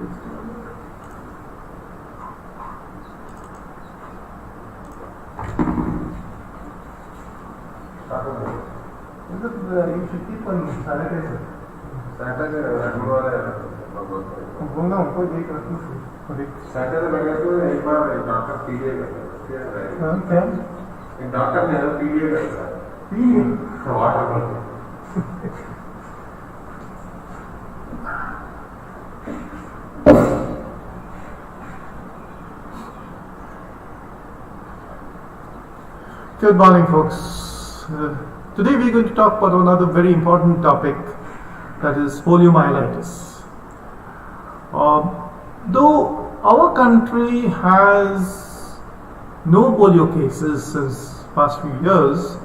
You should keep on sanitizer. Sanitizer doctor PDA water. Good morning, folks. Today we are going to talk about another very important topic, that is poliomyelitis. Though our country has no polio cases since past few years,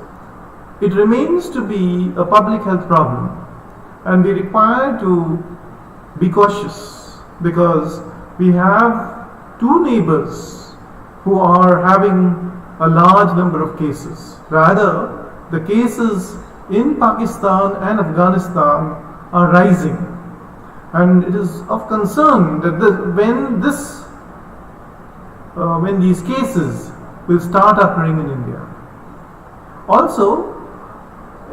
it remains to be a public health problem, and we require to be cautious because we have two neighbors who are having a large number of cases. Rather, the cases in Pakistan and Afghanistan are rising, and it is of concern that when these cases will start occurring in India. Also,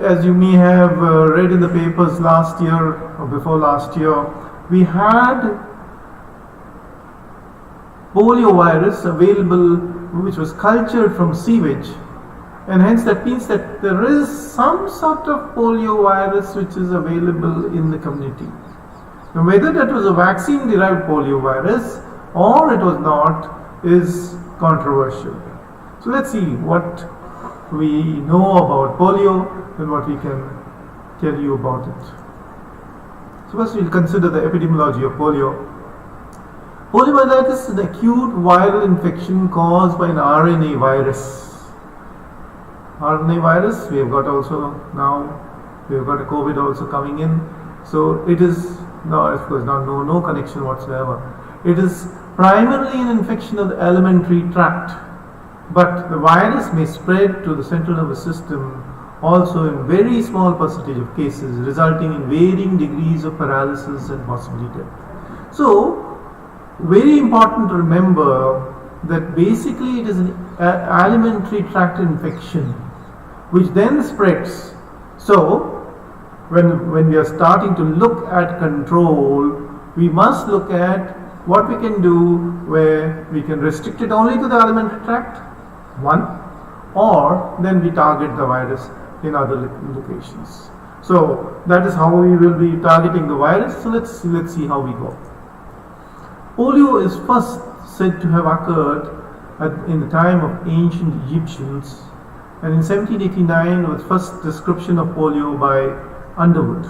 as you may have read in the papers last year or before last year, we had polio virus available which was cultured from sewage, and hence that means that there is some sort of polio virus which is available in the community. Now, whether that was a vaccine derived polio virus or it was not is controversial. So let's see what we know about polio and what we can tell you about it. So first we'll consider the epidemiology of polio. Poliomyelitis is an acute viral infection caused by an RNA virus. RNA virus, we have got also now, we have got a COVID also coming in. So it is, no, of course, no connection whatsoever. It is primarily an infection of the alimentary tract, but the virus may spread to the central nervous system also in very small percentage of cases, resulting in varying degrees of paralysis and possibly death. So, very important to remember that basically it is an alimentary tract infection which then spreads. So, when we are starting to look at control, we must look at what we can do where we can restrict it only to the alimentary tract, one, or then we target the virus in other locations. So that is how we will be targeting the virus. So let's see how we go. Polio is first said to have occurred in the time of ancient Egyptians, and in 1789 was first description of polio by Underwood.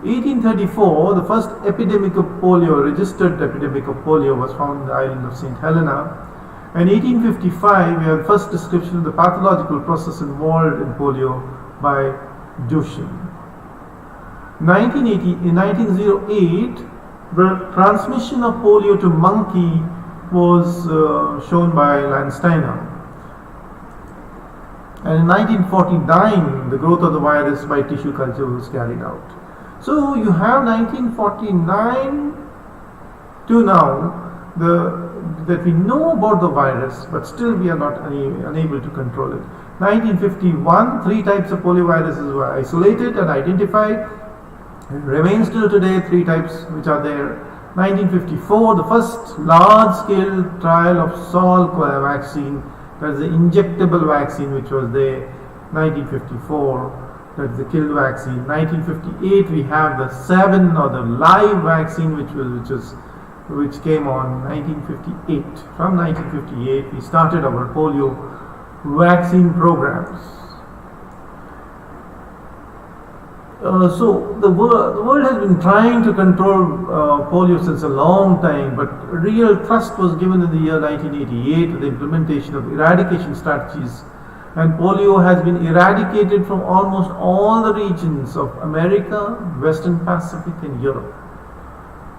1834, the first epidemic of polio, registered epidemic of polio, was found in the island of St. Helena. And 1855, we have the first description of the pathological process involved in polio by Dushin. In 1908, the transmission of polio to monkey was shown by Landsteiner. And in 1949, the growth of the virus by tissue culture was carried out. So you have 1949 to now that we know about the virus, but still we are not unable to control it. 1951, 3 types of polioviruses were isolated and identified. It remains till today 3 types which are there. 1954, the first large-scale trial of Salk vaccine, that is the injectable vaccine which was there. 1954, that is the killed vaccine. 1958, we have the 7 or the live vaccine which came on 1958. From 1958, we started our polio vaccine programs. So the world has been trying to control polio since a long time, but real thrust was given in the year 1988 with the implementation of eradication strategies, and polio has been eradicated from almost all the regions of America, Western Pacific and Europe.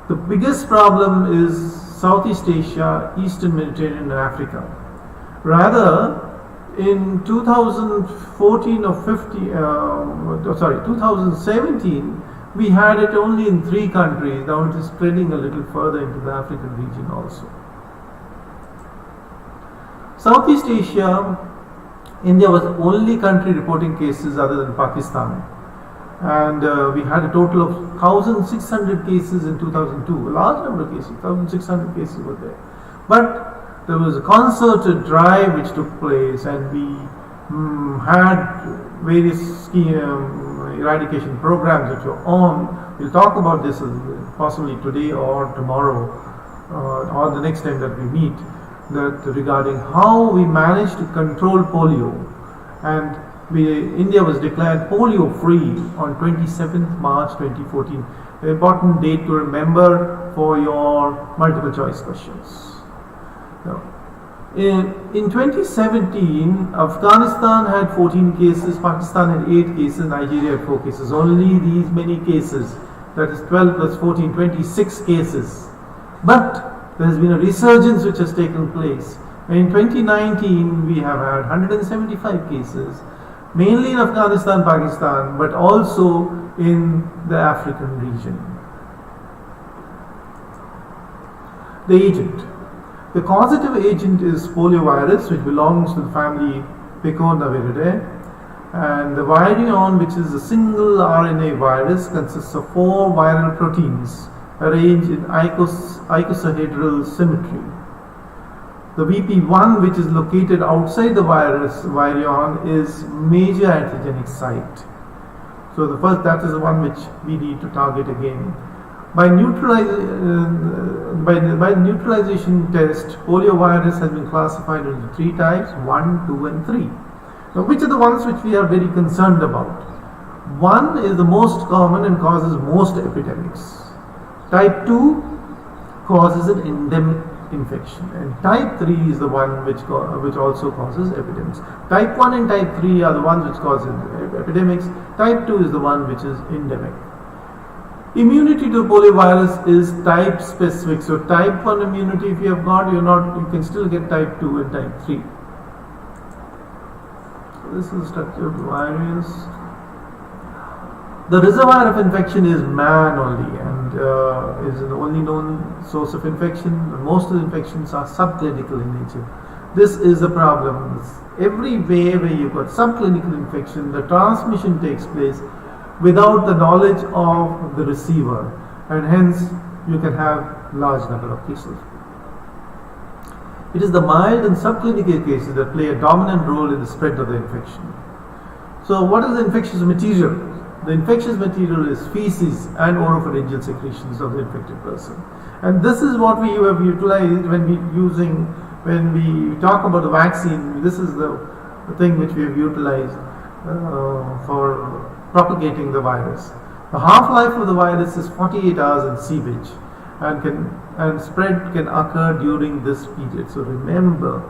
The biggest problem is Southeast Asia, Eastern Mediterranean and Africa. Rather, in 2017, We had it only in 3 countries. Now it is spreading a little further into the African region also. Southeast Asia, India was the only country reporting cases other than Pakistan. And we had a total of 1,600 cases in 2002. A large number of cases, 1,600 cases were there. But there was a concerted drive which took place, and we had various eradication programs which were on. We'll talk about this possibly today or tomorrow or the next time that we meet, that regarding how we managed to control polio. And India was declared polio free on 27th March 2014. An important date to remember for your multiple choice questions. Now, in 2017, Afghanistan had 14 cases, Pakistan had 8 cases, Nigeria had 4 cases. Only these many cases, that is 12 plus 14, 26 cases. But there has been a resurgence which has taken place. In 2019, we have had 175 cases, mainly in Afghanistan, Pakistan, but also in the African region. The agent. The causative agent is poliovirus, which belongs to the family Picornaviridae, and the virion, which is a single RNA virus, consists of 4 viral proteins arranged in icosahedral symmetry. The VP1, which is located outside the virion, is major antigenic site. So that is the one which we need to target again. By neutralization test, poliovirus has been classified into 3 types, 1, 2 and 3. Now, which are the ones which we are very concerned about? 1 is the most common and causes most epidemics. Type 2 causes an endemic infection, and type 3 is the one which also causes epidemics. Type 1 and type 3 are the ones which cause epidemics. Type 2 is the one which is endemic. Immunity to poliovirus is type specific. So type 1 immunity, if you have got, you can still get type 2 and type 3. So this is the structure of the virus. The reservoir of infection is man only, and is the only known source of infection. Most of the infections are subclinical in nature. This is the problem. Everywhere where you've got subclinical infection, the transmission takes place without the knowledge of the receiver, and hence you can have large number of cases. It is the mild and subclinical cases that play a dominant role in the spread of the infection. So what is the infectious material? The infectious material is feces and oropharyngeal secretions of the infected person. And this is what we have utilized when we talk about the vaccine. This is the thing which we have utilized for propagating the virus. The half-life of the virus is 48 hours in sewage, and spread can occur during this period. So remember,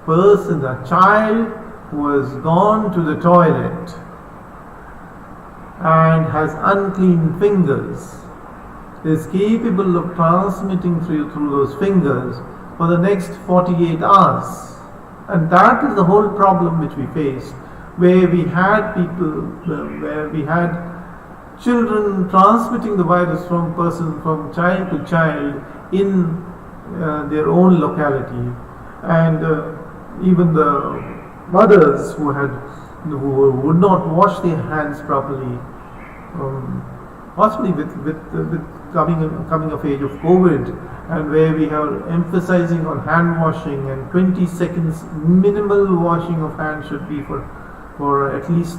a child who has gone to the toilet and has unclean fingers is capable of transmitting through those fingers for the next 48 hours. And that is the whole problem which we faced, where we had children transmitting the virus from child to child in their own locality, and even the mothers who would not wash their hands properly, possibly with coming of age of COVID, and where we are emphasizing on hand washing, and 20 seconds minimal washing of hands should be for at least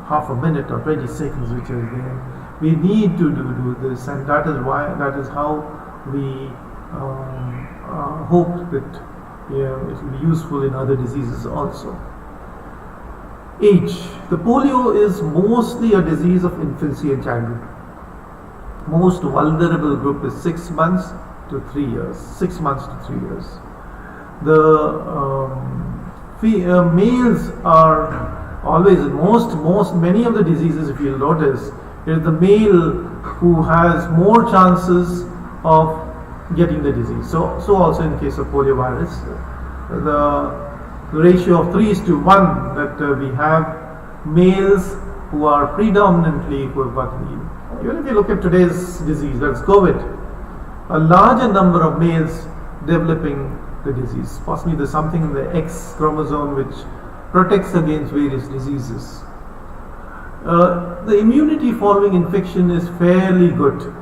half a minute or 20 seconds, which is there. We need to do this, and that is how we hope that it will be useful in other diseases also. Age. The polio is mostly a disease of infancy and childhood. Most vulnerable group is 6 months to 3 years. 6 months to 3 years. The males are always many of the diseases, if you'll notice, it is the male who has more chances of getting the disease. So also in case of poliovirus, the ratio of 3:1 that we have males who are predominantly who have got the, even if you look at today's disease, that's COVID, a larger number of males developing the disease. Possibly there's something in the X chromosome which protects against various diseases. The immunity following infection is fairly good,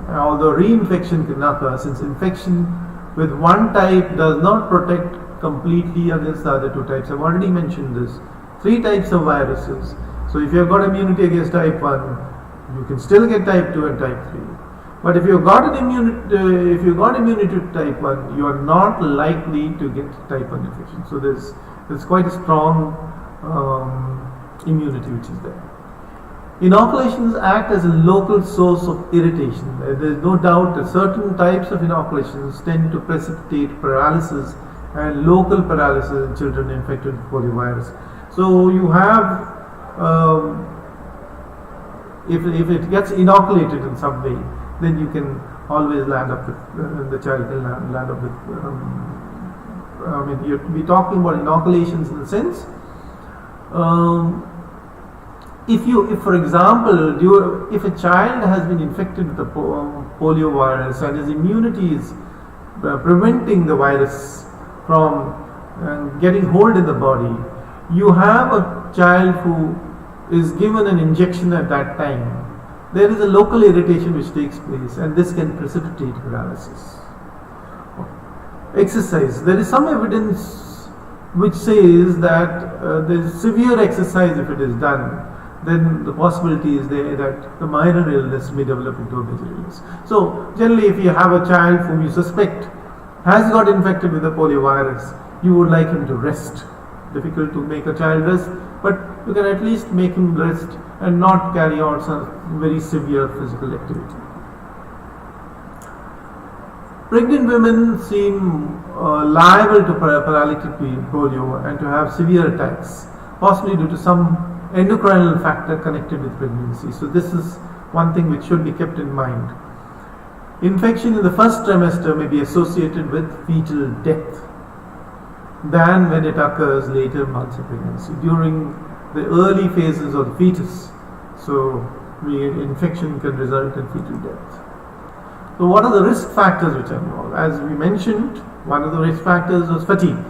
although reinfection can occur, since infection with one type does not protect completely against the other two types. I've already mentioned this. 3 types of viruses. So if you've got immunity against type 1, you can still get type 2 and type 3. But if you've got immunity to type 1, you are not likely to get type 1 infection. So there's quite a strong immunity which is there. Inoculations act as a local source of irritation. There is no doubt that certain types of inoculations tend to precipitate paralysis and local paralysis in children infected with poliovirus. So you have, if it gets inoculated in some way, then you can always land up with, the child can land up with, I mean, we're talking about inoculations in the sense, if for example, if a child has been infected with the polio virus and his immunity is preventing the virus from getting hold in the body, you have a child who is given an injection at that time, there is a local irritation which takes place, and this can precipitate paralysis. Exercise. There is some evidence which says that there is severe exercise if it is done, then the possibility is there that the minor illness may develop into a major illness. So generally, if you have a child whom you suspect has got infected with the poliovirus, you would like him to rest. Difficult to make a child rest, but you can at least make him rest and not carry out some very severe physical activity. Pregnant women seem liable to paralytic polio and to have severe attacks, possibly due to some endocrinal factor connected with pregnancy. So this is one thing which should be kept in mind. Infection in the first trimester may be associated with fetal death than when it occurs later months of pregnancy, during the early phases of the fetus. So infection can result in fetal death. So what are the risk factors which are involved? As we mentioned, one of the risk factors was fatigue.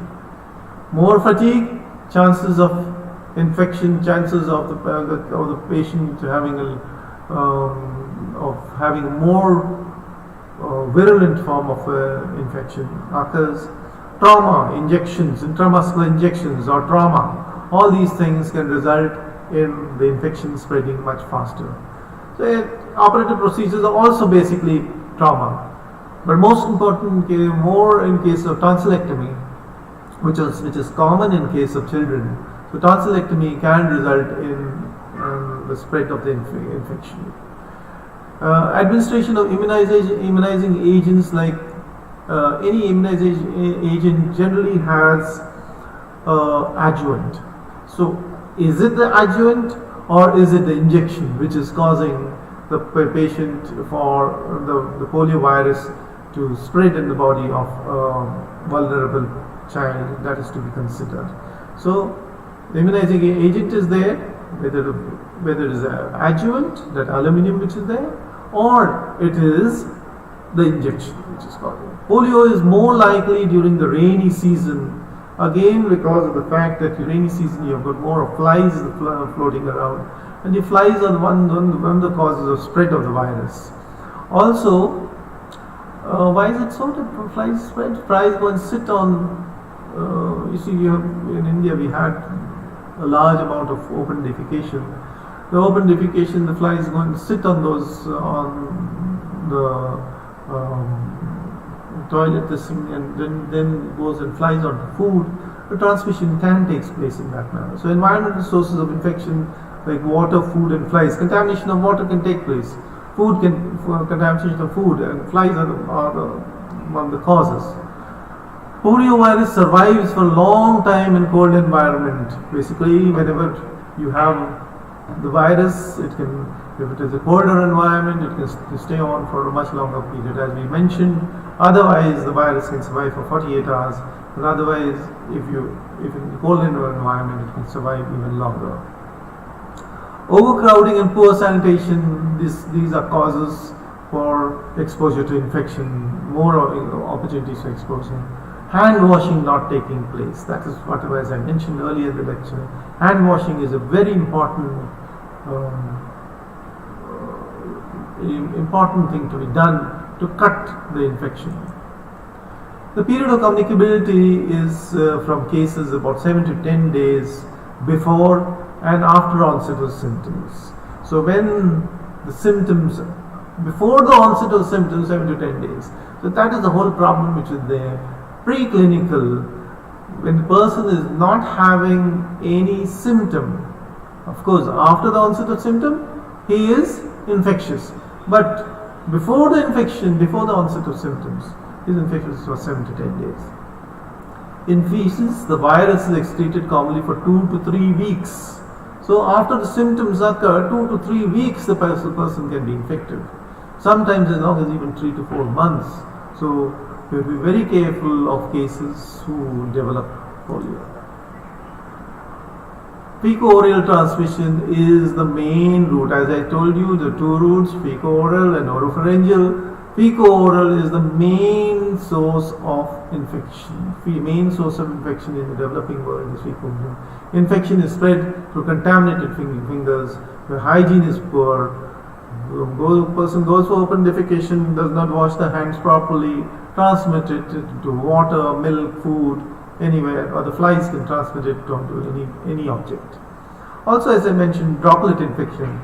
More fatigue, chances of infection, chances of the patient having a more virulent form of infection occurs. Trauma, injections, intramuscular injections or trauma, all these things can result in the infection spreading much faster. So operative procedures are also basically trauma, but most important, more in case of tonsillectomy, which is common in case of children. So tonsillectomy can result in the spread of the infection. Administration of immunizing agents, like any immunization agent generally has adjuvant. So is it the adjuvant or is it the injection which is causing the patient for the polio virus to spread in the body of a vulnerable child? That is to be considered. So the immunizing agent is there, whether it is an adjuvant, that aluminum which is there, or it is the injection which is causing. Polio is more likely during the rainy season, again because of the fact that rainy season you have got more flies floating around, and the flies are one of the causes of spread of the virus. Also, why is it so that flies spread? Flies go and sit on, you see, in India we had a large amount of open defecation. The open defecation, the flies go and sit on those, on the toilet and then goes and flies onto food. The transmission can take place in that manner. So environmental sources of infection like water, food and flies. Contamination of water can take place. Contamination of food and flies are one of the causes. Poliovirus survives for a long time in cold environment. Basically, whenever you have the virus, it can, if it is a colder environment, it can stay on for a much longer period, as we mentioned. Otherwise, the virus can survive for 48 hours, but otherwise, if in a cold environment, it can survive even longer. Overcrowding and poor sanitation, these are causes for exposure to infection, more opportunities for exposure. Hand washing not taking place, that is whatever, as I mentioned earlier in the lecture. Hand washing is a very important thing to be done to cut the infection. The period of communicability is from cases about 7 to 10 days before and after onset of symptoms. So when the symptoms, before the onset of symptoms, 7 to 10 days. So that is the whole problem which is there. Preclinical, when the person is not having any symptom, of course after the onset of symptom, he is infectious. But before the infection, before the onset of symptoms, he is infectious for 7 to 10 days. In feces, the virus is excreted commonly for 2 to 3 weeks. So after the symptoms occur, 2 to 3 weeks the person can be infected. Sometimes as long as even 3 to 4 months. So we have to be very careful of cases who develop polio. Fecal-oral transmission is the main route. As I told you, the two routes, fecal-oral and oropharyngeal. Fecal-oral is the main source of infection. The main source of infection in the developing world is fecal-oral. Infection is spread through contaminated fingers, where hygiene is poor. The person goes for open defecation, does not wash the hands properly, transmit it to water, milk, food, anywhere, or the flies can transmit it onto any object. Also, as I mentioned, droplet infection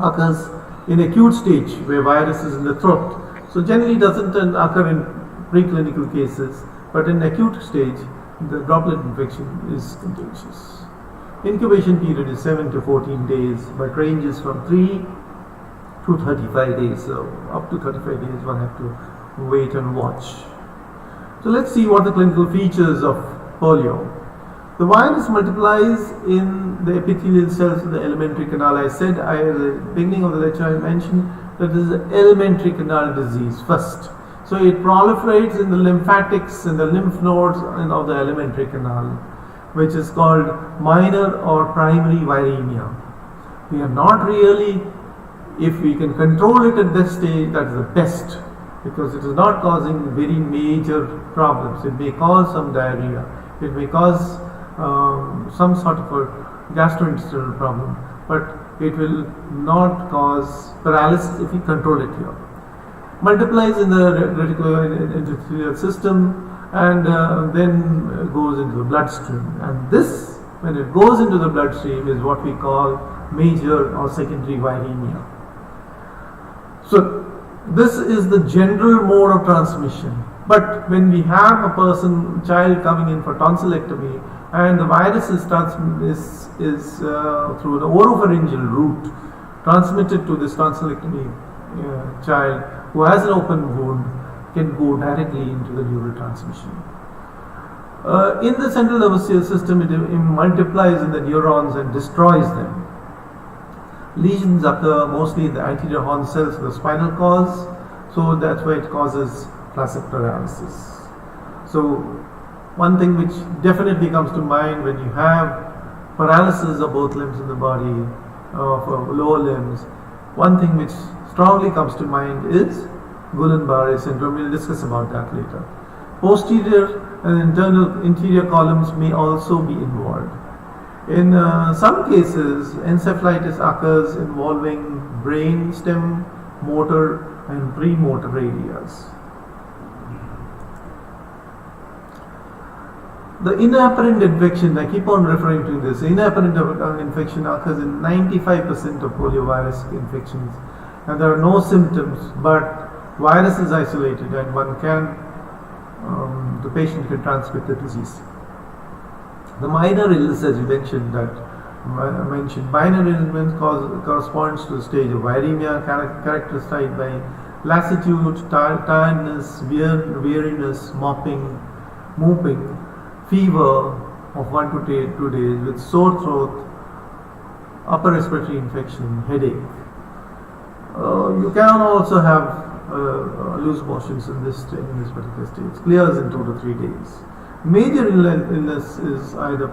occurs in acute stage where virus is in the throat. So generally doesn't occur in preclinical cases, but in acute stage, the droplet infection is contagious. Incubation period is 7 to 14 days, but ranges from 3 to 35 days. So up to 35 days one have to wait and watch. So let's see what the clinical features of polio. The virus multiplies in the epithelial cells of the alimentary canal. I said at the beginning of the lecture I mentioned that this is an alimentary canal disease first. So it proliferates in the lymphatics and the lymph nodes of the alimentary canal, which is called minor or primary viremia. We are not really, if we can control it at this stage, that is the best, because it is not causing very major problems. It may cause some diarrhea, it may cause some sort of a gastrointestinal problem, but it will not cause paralysis if we control it here. Multiplies in the reticuloendothelial system and then goes into the bloodstream. And this, when it goes into the bloodstream, is what we call major or secondary viremia. So this is the general mode of transmission. But when we have a child coming in for tonsillectomy, and the virus is through the oropharyngeal route transmitted to this tonsillectomy child who has an open wound, can go directly into the neural transmission. In the central nervous system, it multiplies in the neurons and destroys them. Lesions occur mostly in the anterior horn cells of the spinal cord, so that's why it causes classic paralysis. So one thing which definitely comes to mind when you have paralysis of both limbs in the body, of lower limbs, one thing which strongly comes to mind is Guillain-Barré syndrome. We'll discuss about that later. Posterior and interior columns may also be involved. In some cases, encephalitis occurs involving brain stem, motor and premotor areas. The inapparent infection, I keep on referring to this, inapparent infection occurs in 95% of poliovirus infections, and there are no symptoms, but virus is isolated and the patient can transmit the disease. The minor illness, as you mentioned, minor illness corresponds to the stage of viremia, characterized by lassitude, tiredness, weariness, mopping, fever of 1 to 2 days with sore throat, upper respiratory infection, headache. You can also have loose motions in this particular stage. Clears in 2 to 3 days. Major illness is either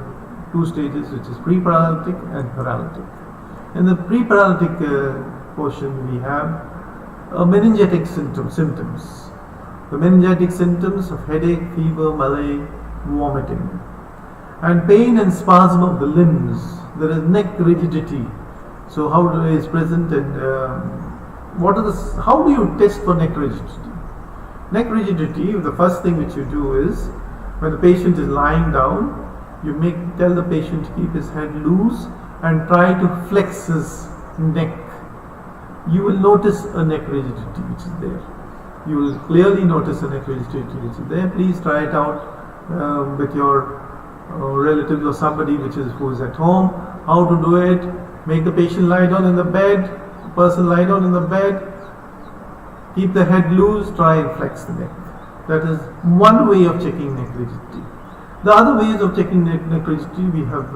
2 stages, which is pre-paralytic and paralytic. In the pre-paralytic portion, we have meningitic symptoms. The meningitic symptoms of headache, fever, malaise, vomiting, and pain and spasm of the limbs. There is neck rigidity. So how is present, and how do you test for neck rigidity? Neck rigidity, the first thing which you do is, when the patient is lying down, you tell the patient to keep his head loose and try to flex his neck. You will notice a neck rigidity which is there. You will clearly notice a neck rigidity which is there. Please try it out with your relatives or somebody who is at home. How to do it? Make the patient lie down in the bed. The person lie down in the bed. Keep the head loose. Try and flex the neck. That is one way of checking neck rigidity. The other ways of checking neck rigidity we have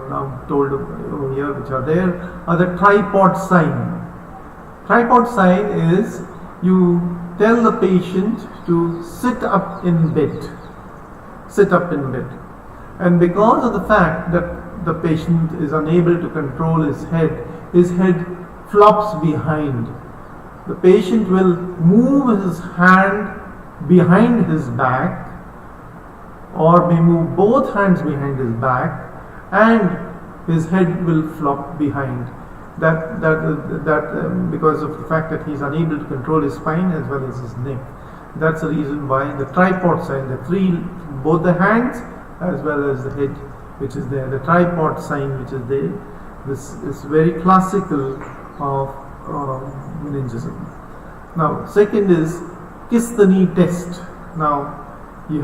now told over here, which are there, are the tripod sign. Tripod sign is you tell the patient to sit up in bed. Sit up in bed. And because of the fact that the patient is unable to control his head flops behind. The patient will move his hand behind his back, or may move both hands behind his back, and his head will flop behind. That because of the fact that he is unable to control his spine as well as his neck. That's the reason why the tripod sign, both the hands as well as the head which is there, the tripod sign which is there, this is very classical of meningism. Now, second is kiss the knee test. Now, you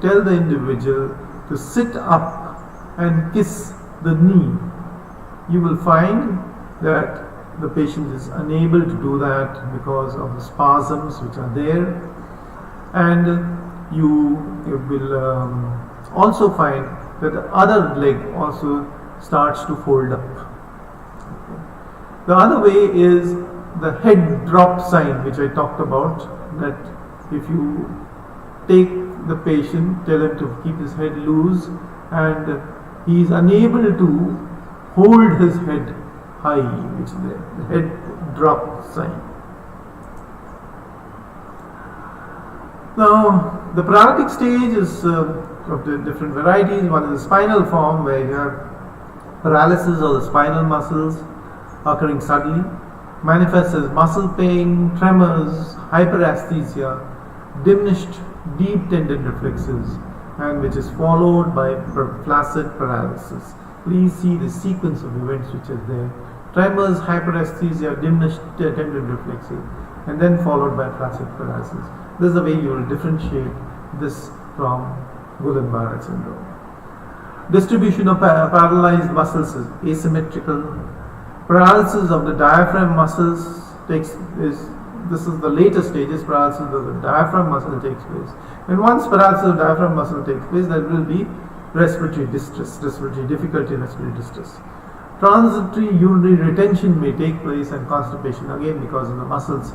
tell the individual to sit up and kiss the knee. You will find that the patient is unable to do that because of the spasms which are there, and you will also find that the other leg also starts to fold up. Okay. The other way is the head drop sign, which I talked about, that if you take the patient, tell him to keep his head loose, and he is unable to hold his head high, which is the head drop sign. Now, the paralytic stage is of the different varieties. One is the spinal form, where you have paralysis of the spinal muscles occurring suddenly, manifests as muscle pain, tremors, hyperasthesia, diminished deep tendon reflexes, and which is followed by flaccid paralysis. Please see the sequence of events which is there: tremors, hyperasthesia, diminished tendon reflexes, and then followed by flaccid paralysis. This is the way you will differentiate this from Guillain-Barré syndrome. Distribution of paralyzed muscles is asymmetrical. Paralysis of the diaphragm muscles this is the later stages. Paralysis of the diaphragm muscle takes place. And once paralysis of the diaphragm muscle takes place, there will be respiratory distress, respiratory difficulty, respiratory distress. Transitory urinary retention may take place, and constipation, again because of the muscles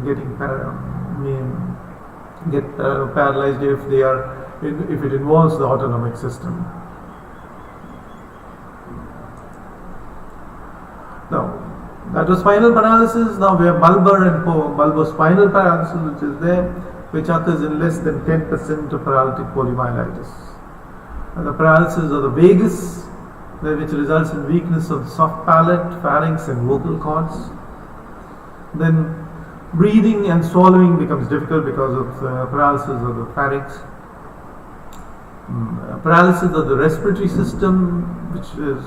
getting paralyzed if it involves the autonomic system. Now, that was spinal paralysis. Now we have bulbar and bulbospinal paralysis, which is there, which occurs in less than 10% of paralytic poliomyelitis. And the paralysis of the vagus, which results in weakness of the soft palate, pharynx, and vocal cords. Then breathing and swallowing becomes difficult because of paralysis of the pharynx. Paralysis of the respiratory system, which is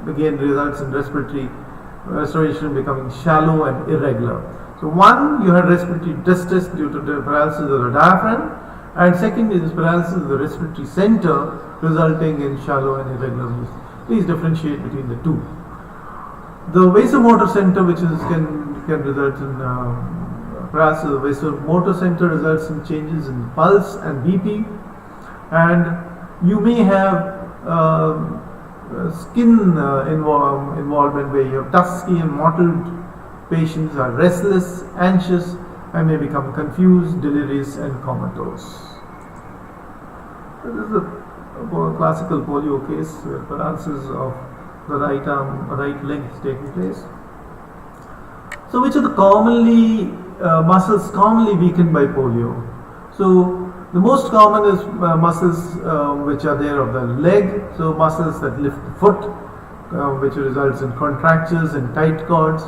again results in respiration becoming shallow and irregular. So one, you had respiratory distress due to the paralysis of the diaphragm, and second is paralysis of the respiratory center resulting in shallow and irregular movements. Please differentiate between the two. The vasomotor center, which can result in paralysis of the vasomotor center, results in changes in pulse and BP, and you may have skin involvement, where you have dusky and mottled patients are restless, anxious, and may become confused, delirious, and comatose. So this is a classical polio case, where paralysis of the right arm, right leg is taking place. So which are the commonly muscles commonly weakened by polio? So the most common is muscles which are there of the leg, so muscles that lift the foot, which results in contractures and tight cords.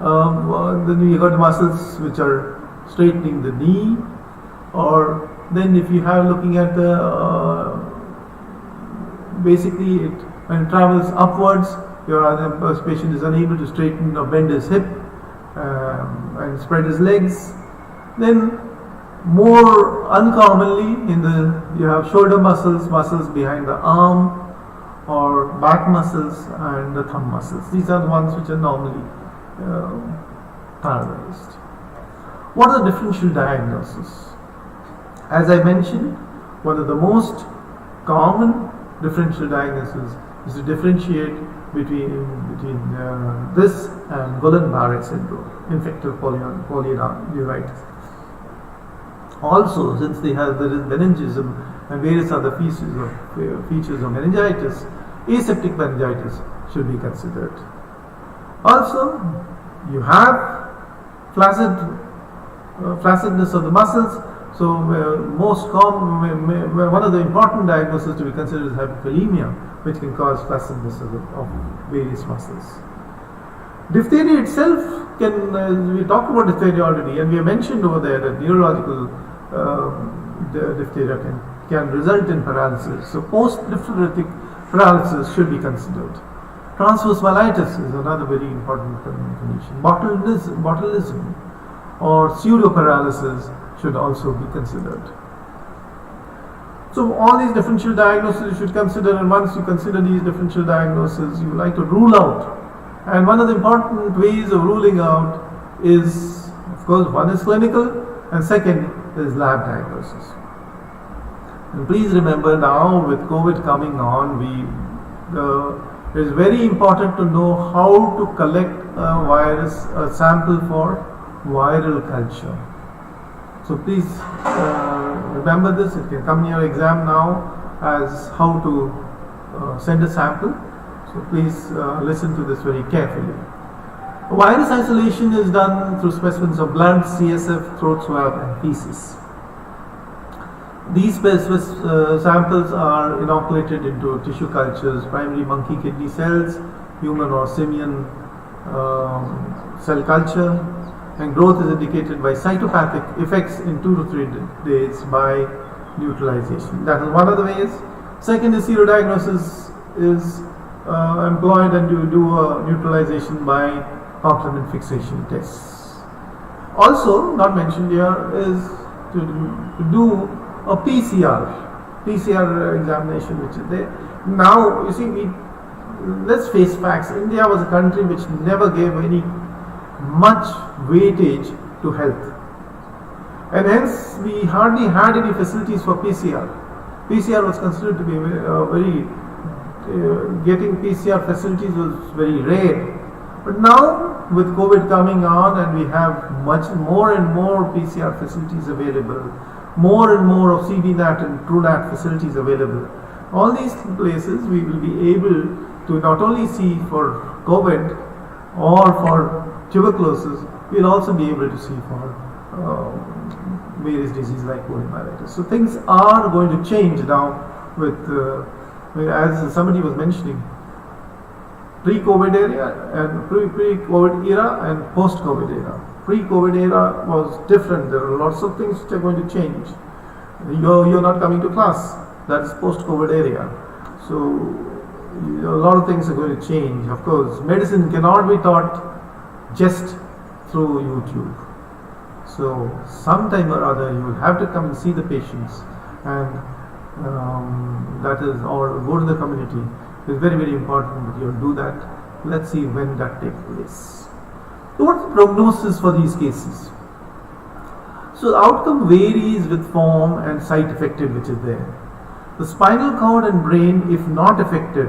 Then you got muscles which are straightening the knee, or then if you have looking at the basically when it travels upwards, your patient is unable to straighten or bend his hip and spread his legs. Then more uncommonly you have shoulder muscles behind the arm, or back muscles and the thumb muscles. These are the ones which are normally paralyzed. What are the differential diagnoses? As I mentioned, one of the most common differential diagnoses is to differentiate between this and Guillain-Barré syndrome, infective polyoneuritis. Also, since there is meningism and various other features of meningitis, aseptic meningitis should be considered. Also, you have flaccidness of the muscles. So, one of the important diagnoses to be considered is hypokalemia, which can cause flaccidness of various muscles. Diphtheria itself we talked about diphtheria already, and we have mentioned over there that neurological diphtheria can result in paralysis. So post-diphtheritic paralysis should be considered. Transverse myelitis is another very important condition. Botulism or pseudo-paralysis should also be considered. So all these differential diagnoses you should consider, and once you consider these differential diagnoses, you like to rule out. And one of the important ways of ruling out is, of course, one is clinical, and second is lab diagnosis. And please remember, now with COVID coming on, it is very important to know how to collect a sample for viral culture. So please remember this. It can come in your exam now as how to send a sample. So please listen to this very carefully. Virus isolation is done through specimens of blood, CSF, throat swab and feces. These samples are inoculated into tissue cultures, primarily monkey kidney cells, human or simian cell culture, and growth is indicated by cytopathic effects in 2 to 3 days by neutralization. That is one of the ways. Second is serodiagnosis is employed, and you do a neutralization by complement fixation tests. Also, not mentioned here, is to do a PCR examination, which is there. Now, you see, let's face facts. India was a country which never gave much weightage to health, and hence we hardly had any facilities for PCR. PCR was considered to be getting PCR facilities was very rare. But now, with COVID coming on, and we have much more and more PCR facilities available, more and more of CBNAT and TrueNAT facilities available. All these places we will be able to not only see for COVID or for tuberculosis, we will also be able to see for various diseases like poliomyelitis. So things are going to change now with, as somebody was mentioning, pre-COVID era and pre-COVID era and post-COVID era. Pre-COVID era was different. There are lots of things which are going to change. You're not coming to class. That's post-COVID area. So a lot of things are going to change. Of course, medicine cannot be taught just through YouTube. So sometime or other you will have to come and see the patients, and that is, or go to the community. It's very, very important that you do that. Let's see when that takes place. So what's the prognosis for these cases? So the outcome varies with form and site affected, which is there. The spinal cord and brain, if not affected,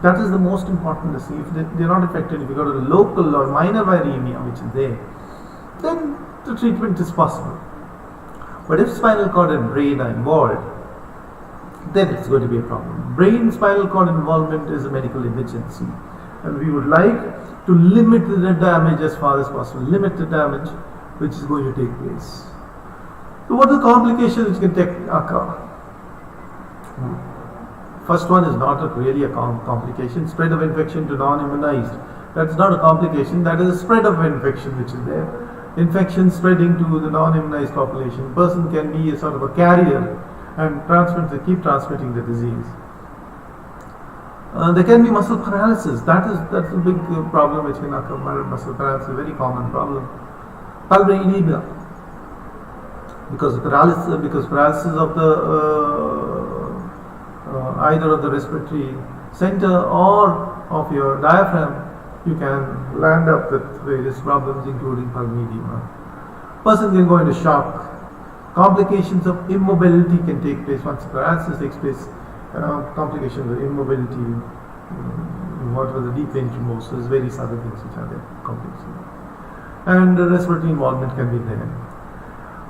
that is the most important to see. If they're not affected, if you got a local or minor viremia, which is there, then the treatment is possible. But if spinal cord and brain are involved, then it's going to be a problem. Brain spinal cord involvement is a medical emergency, and we would like to limit the damage as far as possible, limit the damage which is going to take place. So what are the complications which can occur? First one is not really a complication, spread of infection to non-immunized. That's not a complication, that is a spread of infection which is there. Infection spreading to the non-immunized population. Person can be a sort of a carrier and keep transmitting the disease. There can be muscle paralysis. That's a big problem which can occur. Muscle paralysis is a very common problem. Pulmonary edema, because paralysis of the either of the respiratory center or of your diaphragm, you can land up with various problems including pulmonary edema. Person can go into shock. Complications of immobility can take place once paralysis takes place. Complications of immobility, whatever the deep vein thrombosis, various other things which are there, complications. And respiratory involvement can be there.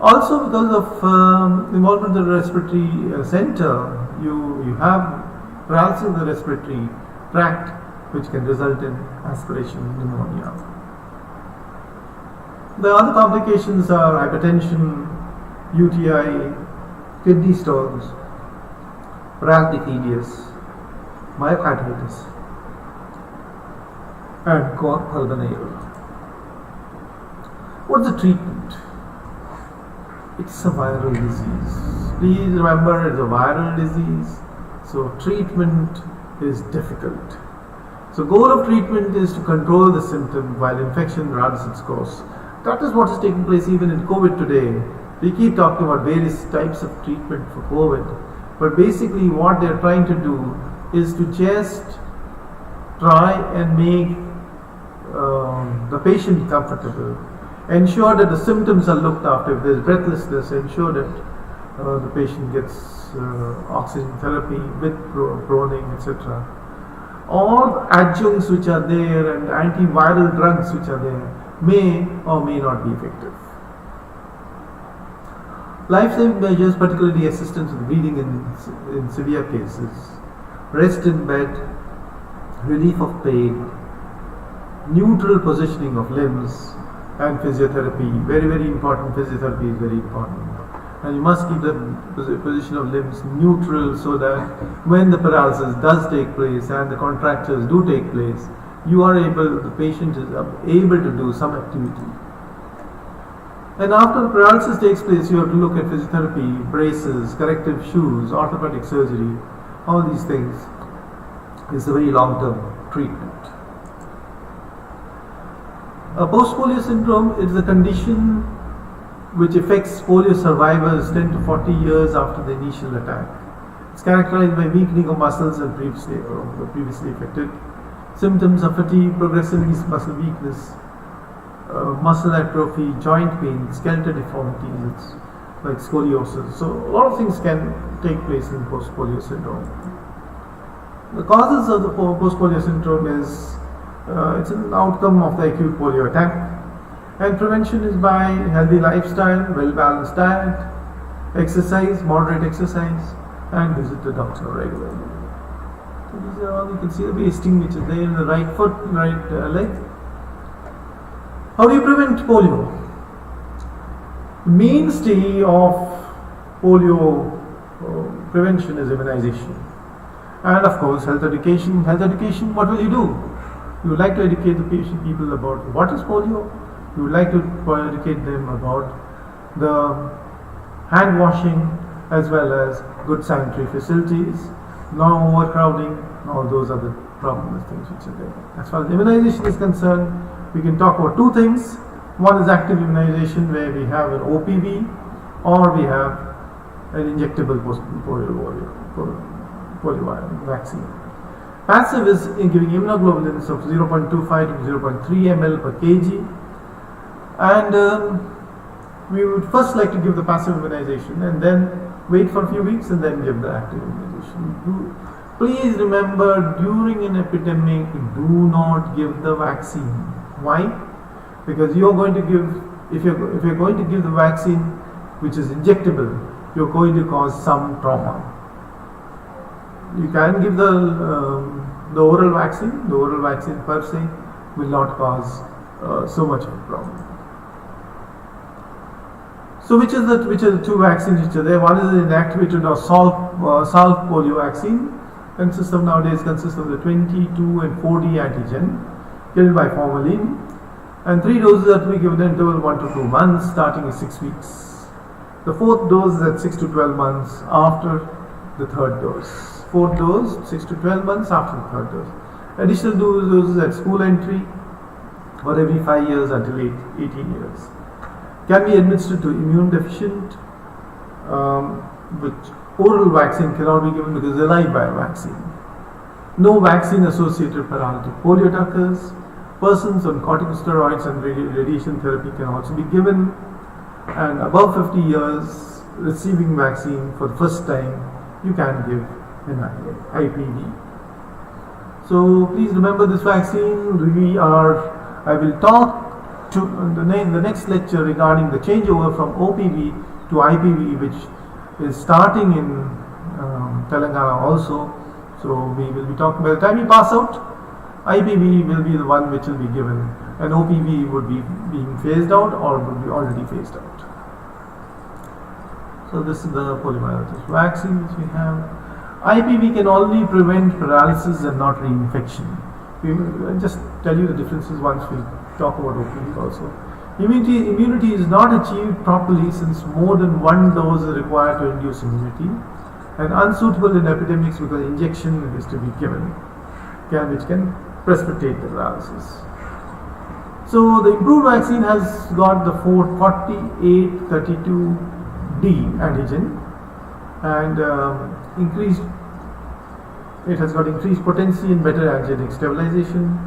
Also, because of involvement of the respiratory center, you have paralysis of the respiratory tract, which can result in aspiration pneumonia. The other complications are hypertension, UTI, kidney stones, paralytic ileus, myocarditis, and cor pulmonale. What's the treatment? It's a viral disease. Please remember, it's a viral disease, so treatment is difficult. So goal of treatment is to control the symptom while infection runs its course. That is what is taking place even in COVID today. We keep talking about various types of treatment for COVID, but basically what they're trying to do is to just try and make the patient comfortable, ensure that the symptoms are looked after. If there's breathlessness, ensure that the patient gets oxygen therapy with proning, etc. All adjuncts which are there and antiviral drugs which are there may or may not be effective. Life-saving measures, particularly assistance with breathing in severe cases, rest in bed, relief of pain, neutral positioning of limbs, and physiotherapy. Very, very important. Physiotherapy is very important. And you must keep the position of limbs neutral so that when the paralysis does take place and the contractures do take place, the patient is able to do some activity. And after the paralysis takes place, you have to look at physiotherapy, braces, corrective shoes, orthopedic surgery. All these things is a very long-term treatment. Post-polio syndrome is a condition which affects polio survivors 10 to 40 years after the initial attack. It's characterized by weakening of muscles and previously affected. Symptoms are fatigue, progressive muscle weakness, muscle atrophy, joint pain, skeletal deformities, like scoliosis. So a lot of things can take place in post-polio syndrome. The causes of the post-polio syndrome is it's an outcome of the acute polio attack, and prevention is by healthy lifestyle, well-balanced diet, exercise, moderate exercise, and visit the doctor regularly. So these are all, you can see the wasting which is there in the right foot, right leg. How do you prevent polio? The mainstay of polio prevention is immunization, and of course health education. Health education, what will you do? You would like to educate the people about what is polio. You would like to educate them about the hand washing as well as good sanitary facilities, no overcrowding, all those other problems, things which are there. As far as immunization is concerned, we can talk about two things. One is active immunization, where we have an OPV or we have an injectable polio vaccine. Passive is in giving immunoglobulins of 0.25 to 0.3 ml per kg, and we would first like to give the passive immunization and then wait for a few weeks and then give the active immunization. Please remember, during an epidemic, do not give the vaccine. Why? Because you are going to give, if you're going to give the vaccine which is injectable, you're going to cause some trauma. you can give the oral vaccine. The oral vaccine per se will not cause so much of a problem. So which are the two vaccines which are there? One is the inactivated or salk polio vaccine. Nowadays consists of the 22 and 4D antigen killed by formalin, and 3 doses are to be given in interval 1 to 2 months, starting at 6 weeks. The 4th dose is at 6 to 12 months after the 3rd dose. 4th dose 6 to 12 months after the 3rd dose. Additional doses at school entry or every 5 years until 18 years. Can be administered to immune deficient, which oral vaccine cannot be given because it's a live vaccine. No vaccine associated paralytic polio occurs. Persons on corticosteroids and radiation therapy can also be given, and above 50 years receiving vaccine for the first time, you can give an IPV. So please remember this vaccine. I will talk to the next lecture regarding the changeover from OPV to IPV, which is starting in Telangana also. So we will be talking, by the time we pass out, IPV will be the one which will be given, and OPV would be being phased out or would be already phased out. So this is the polymyelitis vaccine which we have. IPV can only prevent paralysis and not reinfection. We will just tell you the differences once we talk about OPV also. Immunity is not achieved properly since more than one dose is required to induce immunity, and unsuitable in epidemics because injection is to be given, which can precipitate the paralysis. So the improved vaccine has got the 4832D antigen, and it has got increased potency and better antigenic stabilization,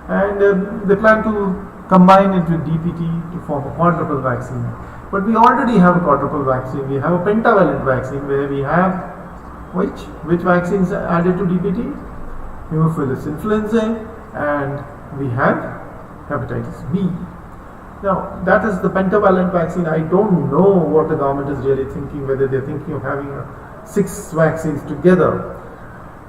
and they plan to combine it with DPT to form a quadruple vaccine. But we already have a quadruple vaccine. We have a pentavalent vaccine where we have which vaccines are added to DPT? Haemophilus influenzae, and we have hepatitis B. Now that is the pentavalent vaccine. I don't know what the government is really thinking, whether they're thinking of having 6 vaccines together.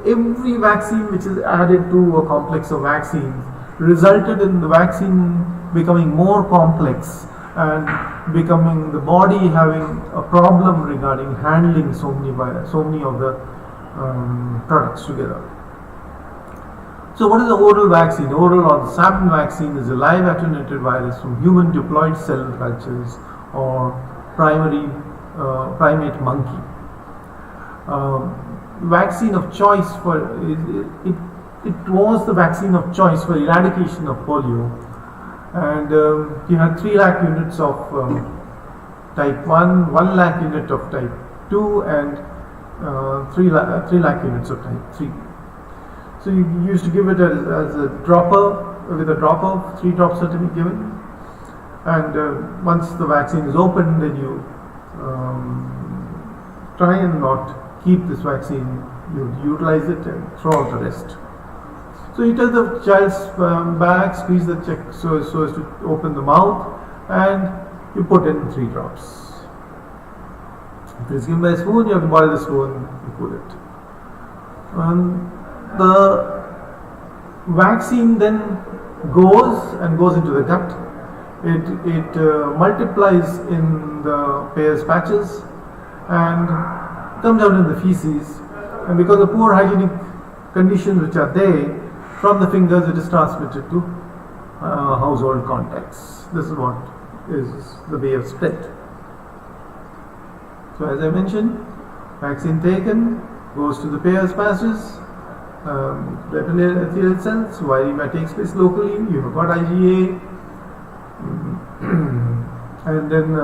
Every vaccine which is added to a complex of vaccines resulted in the vaccine becoming more complex and becoming the body having a problem regarding handling so many of the products together. So what is the oral vaccine? Oral or the Sabin vaccine is a live attenuated virus from human diploid cell cultures or primate monkey. Vaccine of choice it was the vaccine of choice for eradication of polio, and you had 3 lakh units of type 1, 1 lakh unit of type 2, and 3 lakh units of type 3. So you used to give it as a dropper, with a dropper, 3 drops are to be given, and once the vaccine is opened, then you try and not keep this vaccine, you utilize it and throw out the rest. So you tell the child's back, squeeze the check so as to open the mouth, and you put in 3 drops. If it is given by a spoon, you have to boil the spoon and put it. The vaccine then goes into the gut. It multiplies in the Peyer's patches and comes out in the feces, and because of poor hygienic conditions which are there, from the fingers it is transmitted to household contacts. This is what is the way of spread. So as I mentioned, vaccine taken goes to the Peyer's patches, the epithelial cells. Viremia takes place locally. You have got IgA, and then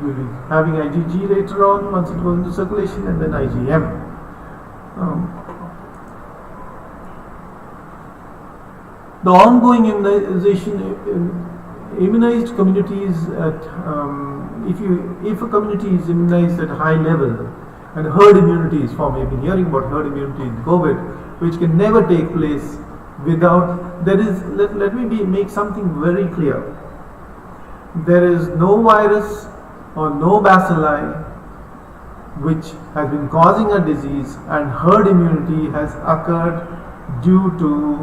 you'll be having IgG later on once it goes into circulation, and then IgM. The ongoing immunization, immunized communities if a community is immunized at a high level and herd immunity is formed, you've been hearing about herd immunity in COVID, which can never take place without, let me make something very clear. There is no virus or no bacilli which has been causing a disease, and herd immunity has occurred due to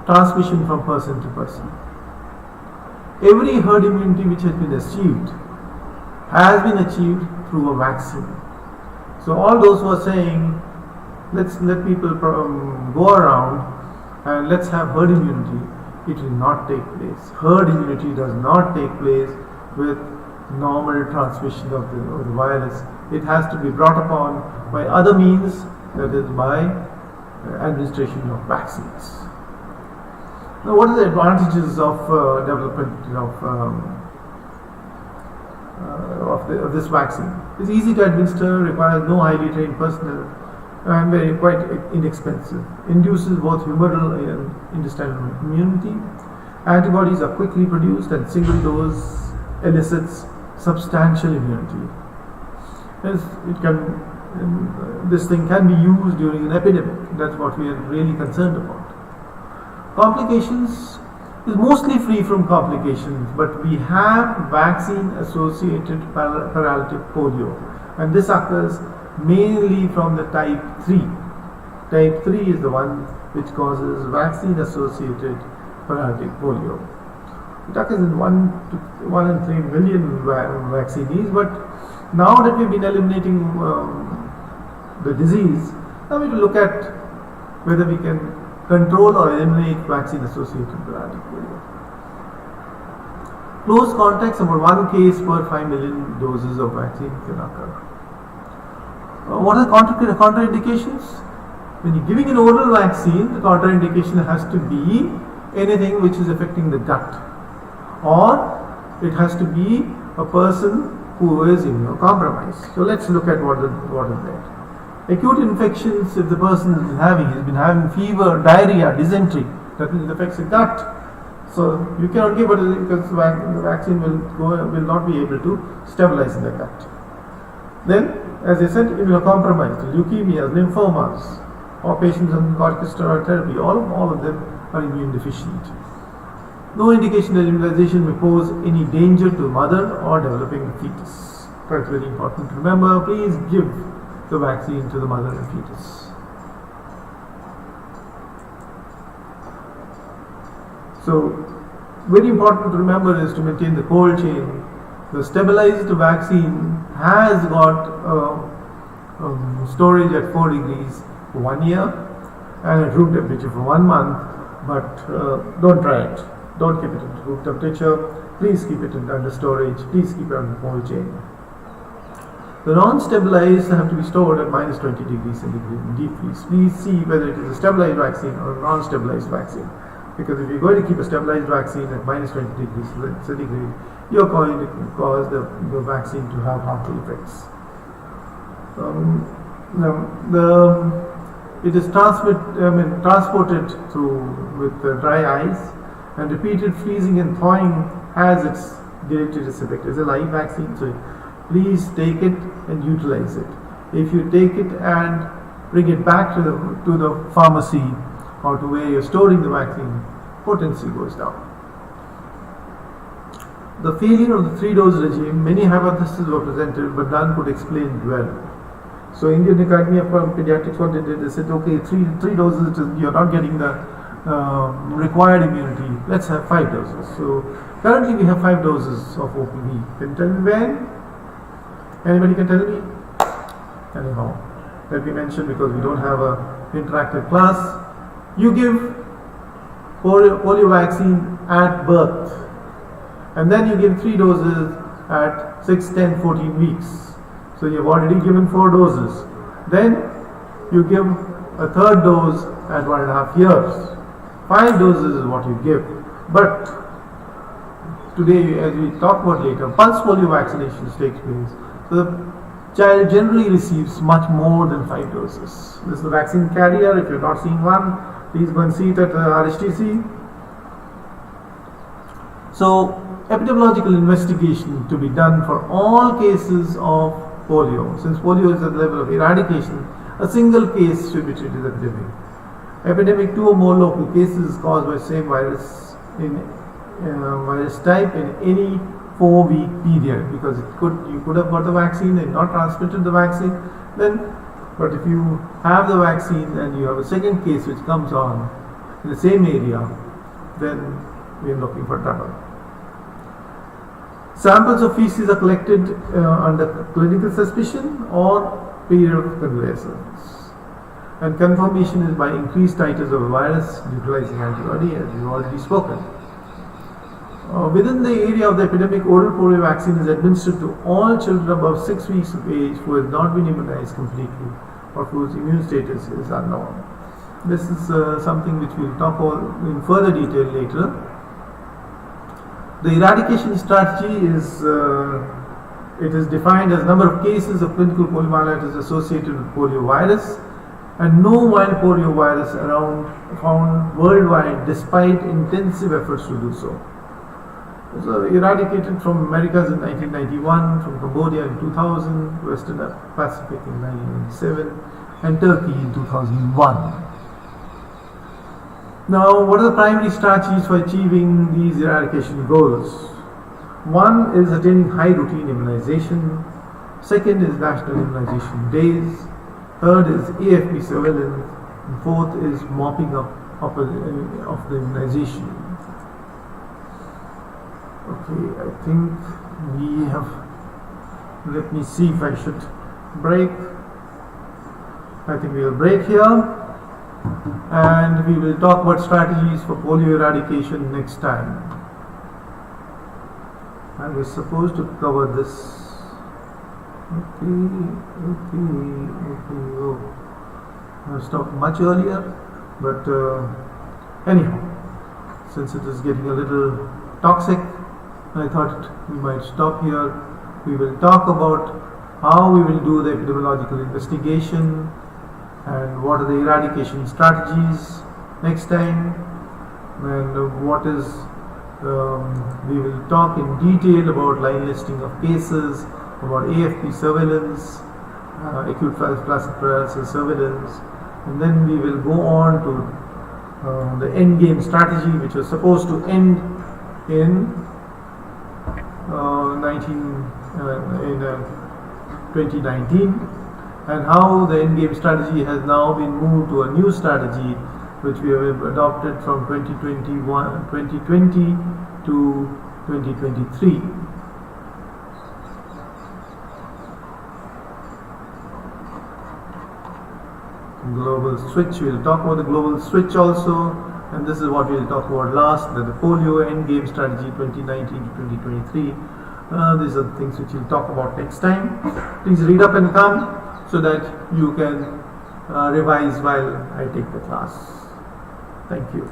transmission from person to person. Every herd immunity which has been achieved through a vaccine. So all those who are saying, let people go around and let's have herd immunity, it will not take place. Herd immunity does not take place with normal transmission of the virus. It has to be brought upon by other means, that is by administration of vaccines. Now, what are the advantages of development of this vaccine? It's easy to administer, requires no highly trained personnel, and quite inexpensive. Induces both humoral and intestinal immunity. Antibodies are quickly produced, and single dose elicits substantial immunity. This thing can be used during an epidemic. That's what we are really concerned about. Complications is mostly free from complications, but we have vaccine-associated paralytic polio, and this occurs mainly from the type 3. Type 3 is the one which causes vaccine-associated paralytic polio. It occurs in 1 in 3 million vaccinees, but now that we've been eliminating the disease, now we will look at whether we can control or eliminate vaccine-associated paralytic polio. Close contacts, about 1 case per 5 million doses of vaccine can occur. What are the contraindications? When you're giving an oral vaccine, the contraindication has to be anything which is affecting the gut, or it has to be a person who is immunocompromised. So let's look at what is there. Acute infections, if the person has been having fever, diarrhea, dysentery, that means it affects the gut. So you cannot give it because the vaccine will not be able to stabilize the gut. Then, as I said, immunocompromised, leukemias, lymphomas, or patients on corticosteroid therapy, all of them are immune deficient. No indication that immunization may pose any danger to mother or developing fetus. That's very important to remember. Please give the vaccine to the mother and fetus. So, very important to remember is to maintain the cold chain. The stabilized vaccine has got storage at 4 degrees for 1 year and at room temperature for 1 month, but don't try it. Don't keep it at room temperature. Please keep it under storage. Please keep it on the cold chain. The non-stabilized have to be stored at minus 20 degrees centigrade in deep freeze. Please see whether it is a stabilized vaccine or a non-stabilized vaccine. Because if you're going to keep a stabilized vaccine at minus 20 degrees centigrade, you're going to cause the vaccine to have harmful effects. It is transported with dry ice, and repeated freezing and thawing has its deleterious effect. It's a live vaccine, so please take it and utilize it. If you take it and bring it back to the pharmacy or to where you're storing the vaccine, potency goes down. The failure of the 3-dose regime, many hypotheses were presented, but none could explain it well. So Indian Academy of Pediatrics, what they did, they said, okay, three doses, you're not getting the required immunity, let's have 5 doses. So currently we have 5 doses of OPV. Can you tell me when? Anybody can tell me? Anyhow, let me mention, because we don't have a interactive class. You give polio vaccine at birth, and then you give 3 doses at 6, 10, 14 weeks. So you have already given 4 doses. Then you give a 3rd dose at 1.5 years. 5 doses is what you give. But today, as we talk about later, pulse polio vaccinations take place. So the child generally receives much more than 5 doses. This is the vaccine carrier. If you're not seeing one, please go and see it at RSTC. So epidemiological investigation to be done for all cases of polio. Since polio is at the level of eradication, a single case should be treated as epidemic. Epidemic, 2 or more local cases caused by same virus in virus type in any 4-week period, because you could have got the vaccine and not transmitted the vaccine then, but if you have the vaccine and you have a second case which comes on in the same area, then we are looking for trouble. Samples of feces are collected under clinical suspicion or period of convalescence, and confirmation is by increased titers of a virus neutralizing antibody, as we've already spoken. Within the area of the epidemic, oral polio vaccine is administered to all children above 6 weeks of age who have not been immunized completely or whose immune status is unknown. This is something which we'll talk in further detail later. The eradication strategy is defined as number of cases of clinical poliomyelitis associated with polio virus, and no wild polio virus found worldwide despite intensive efforts to do so. So eradicated from Americas in 1991, from Cambodia in 2000, Western Pacific in 1997, and Turkey in 2001. Now, what are the primary strategies for achieving these eradication goals? One is attaining high routine immunization. Second is national immunization days. Third is AFP surveillance. And fourth is mopping up of the immunization. Okay, I think we have, let me see if I should break. I think we will break here, and we will talk about strategies for polio eradication next time. I was supposed to cover this. Okay. Oh. I stopped much earlier, but anyhow, since it is getting a little toxic, I thought we might stop here. We will talk about how we will do the epidemiological investigation and what are the eradication strategies next time, and what is we will talk in detail about line listing of cases, about AFP surveillance, acute flaccid paralysis surveillance, and then we will go on to the end game strategy, which was supposed to end in 2019, and how the end game strategy has now been moved to a new strategy which we have adopted from 2020 to 2023. Global switch, we will talk about the global switch also, and this is what we will talk about last, the polio end game strategy 2019 to 2023. These are the things which we'll talk about next time. Please read up and come so that you can revise while I take the class. Thank you.